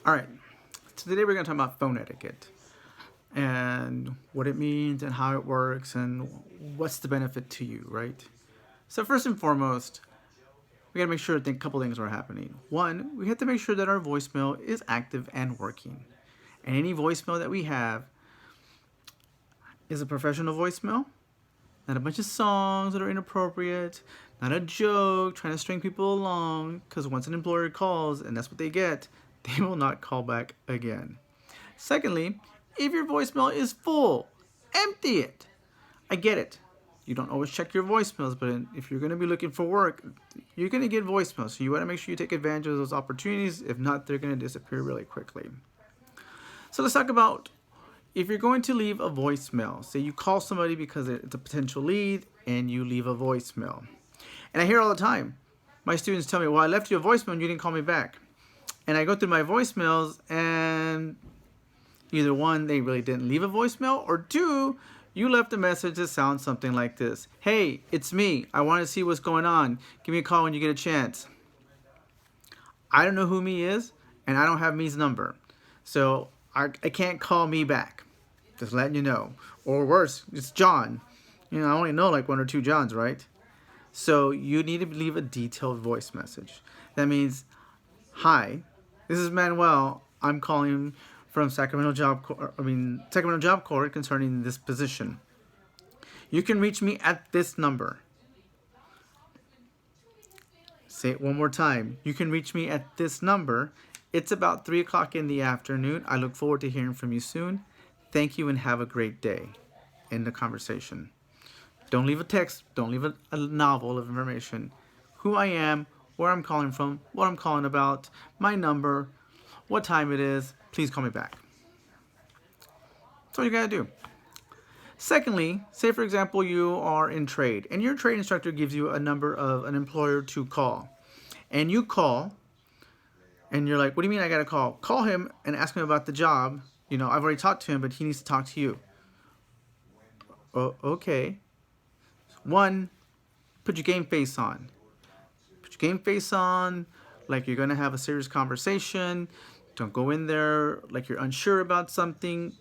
All right, so today we're going to talk about phone etiquette and what it means and how it works and what's the benefit to you, right? So first and foremost, we got to make sure that a couple things are happening. One, we have to make sure that our voicemail is active and working. And any voicemail that we have is a professional voicemail, not a bunch of songs that are inappropriate, not a joke trying to string people along, because once an employer calls and that's what they get, they will not call back again. Secondly, if your voicemail is full, empty it. I get it. You don't always check your voicemails, but if you're going to be looking for work, you're going to get voicemails. So you want to make sure you take advantage of those opportunities. If not, they're going to disappear really quickly. So let's talk about if you're going to leave a voicemail. Say you call somebody because it's a potential lead and you leave a voicemail. And I hear all the time, my students tell me, well, I left you a voicemail and you didn't call me back. And I go through my voicemails and either one, they really didn't leave a voicemail, or two, you left a message that sounds something like this. Hey, it's me. I want to see what's going on. Give me a call when you get a chance. I don't know who me is, and I don't have me's number. So I can't call me back. Just letting you know. Or worse, it's John. I only know like one or two Johns, right? So you need to leave a detailed voice message. That means, hi, this is Manuel. I'm calling from Sacramento Job Corps concerning this position. You can reach me at this number. Say it one more time. You can reach me at this number. It's about 3 o'clock in the afternoon. I look forward to hearing from you soon. Thank you and have a great day. End the conversation. Don't leave a text. Don't leave a novel of information. Who I am, where I'm calling from, what I'm calling about, my number, what time it is. Please call me back. That's all you gotta do. Secondly, say for example you are in trade and your trade instructor gives you a number of an employer to call. And you call and you're like, what do you mean I gotta call? Call him and ask him about the job. I've already talked to him, but he needs to talk to you. Oh, okay. One, put your game face on. Put your game face on like you're gonna have a serious conversation. Don't go in there like you're unsure about something.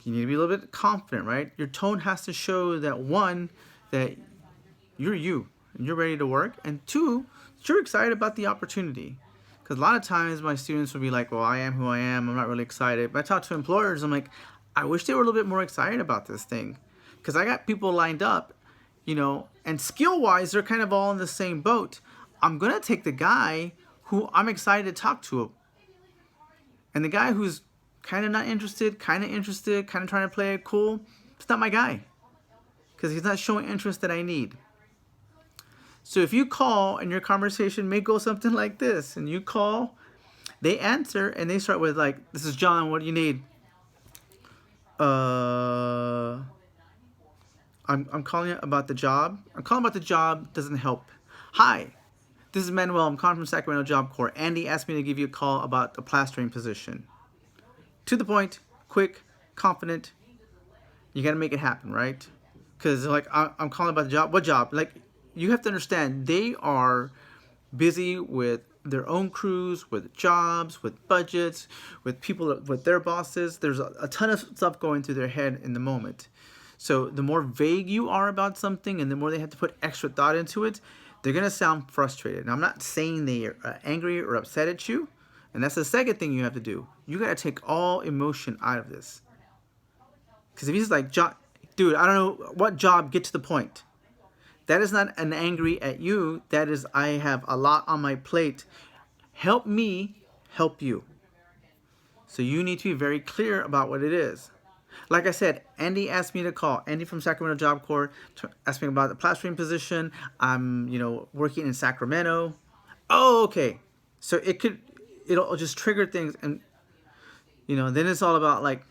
You need to be a little bit confident, right? Your tone has to show that one, that you're you and you're ready to work, and two, that you're excited about the opportunity. Because a lot of times my students will be like, well, I am who I am. I'm not really excited. But I talk to employers, I'm like, I wish they were a little bit more excited about this thing. Because I got people lined up, and skill-wise, they're kind of all in the same boat. I'm going to take the guy who I'm excited to talk to. And the guy who's kind of not interested, kind of trying to play it cool, it's not my guy. Because he's not showing interest that I need. So if you call and your conversation may go something like this, and you call, they answer, and they start with like, this is John, what do you need? I'm calling about the job. I'm calling about the job doesn't help. Hi, this is Manuel. I'm calling from Sacramento Job Corps. Andy asked me to give you a call about the plastering position. To the point, quick, confident. You got to make it happen, right? Because like I'm calling about the job. What job? Like you have to understand they are busy with their own crews, with jobs, with budgets, with people, with their bosses. There's a ton of stuff going through their head in the moment. So the more vague you are about something and the more they have to put extra thought into it, they're going to sound frustrated. Now, I'm not saying they are angry or upset at you. And that's the second thing you have to do. You got to take all emotion out of this. Because if he's like, dude, I don't know what job, get to the point. That is not an angry at you. That is, I have a lot on my plate. Help me help you. So you need to be very clear about what it is. Like I said, Andy asked me to call. Andy from Sacramento Job Corps asked me about the plastering position. I'm, working in Sacramento. Oh, okay. So it'll just trigger things, and then it's all about like.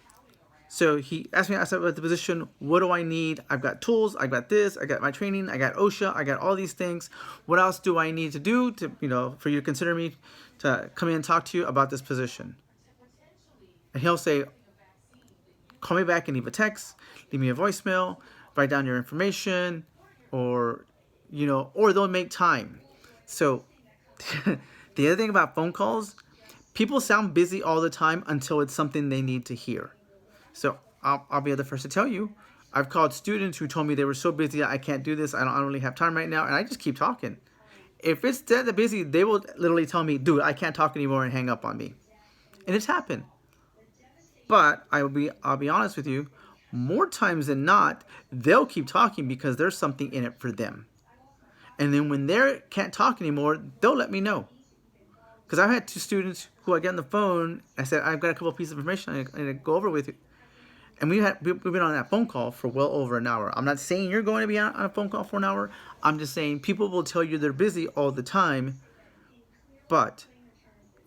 So he asked me about the position. What do I need? I've got tools. I got this. I got my training. I got OSHA. I got all these things. What else do I need to do to for you to consider me to come in and talk to you about this position? And he'll say, call me back and leave a text, leave me a voicemail, write down your information, or they'll make time. So the other thing about phone calls, People sound busy all the time until it's something they need to hear. So I'll be the first to tell you, I've called students who told me they were so busy, I can't do this, I don't really have time right now, and I just keep talking. If it's that busy, they will literally tell me, dude, I can't talk anymore, and hang up on me. And it's happened. But I'll be honest with you, more times than not, they'll keep talking because there's something in it for them. And then when they can't talk anymore, they'll let me know. Because I've had two students who I get on the phone, I said, I've got a couple of pieces of information I need to go over with you. And we've been on that phone call for well over an hour. I'm not saying you're going to be on a phone call for an hour. I'm just saying people will tell you they're busy all the time. But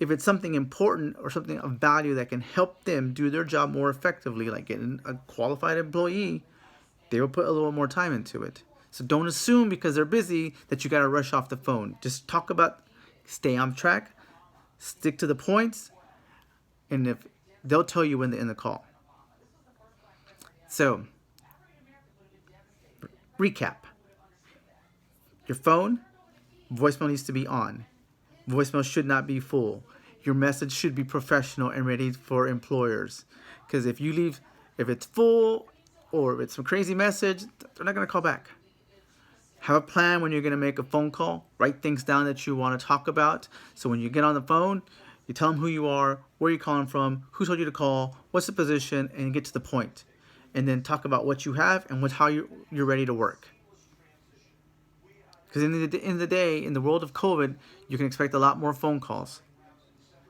if it's something important or something of value that can help them do their job more effectively, like getting a qualified employee, they will put a little more time into it. So don't assume because they're busy that you got to rush off the phone. Just talk about, stay on track, stick to the points, and if they'll tell you when to end the call. So, recap. Your phone, voicemail needs to be on. Voicemail should not be full. Your message should be professional and ready for employers. Because if it's full or if it's some crazy message, they're not going to call back. Have a plan when you're going to make a phone call. Write things down that you want to talk about. So when you get on the phone, you tell them who you are, where you're calling from, who told you to call, what's the position, and get to the point. And then talk about what you have and how you're ready to work. Because in the end of the day, in the world of COVID, you can expect a lot more phone calls.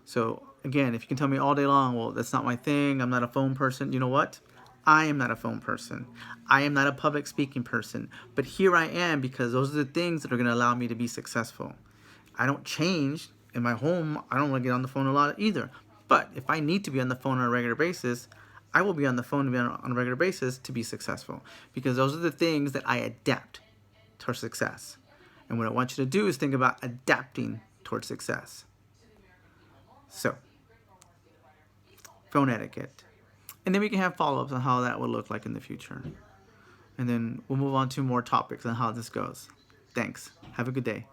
So again, if you can tell me all day long, well, that's not my thing, I'm not a phone person, you know what? I am not a phone person. I am not a public speaking person. But here I am because those are the things that are going to allow me to be successful. I don't change. In my home, I don't want to get on the phone a lot either. But if I need to be on the phone on a regular basis, I will be on the phone on a regular basis to be successful. Because those are the things that I adapt towards success. And what I want you to do is think about adapting towards success. So, phone etiquette. And then we can have follow-ups on how that would look like in the future. And then we'll move on to more topics on how this goes. Thanks. Have a good day.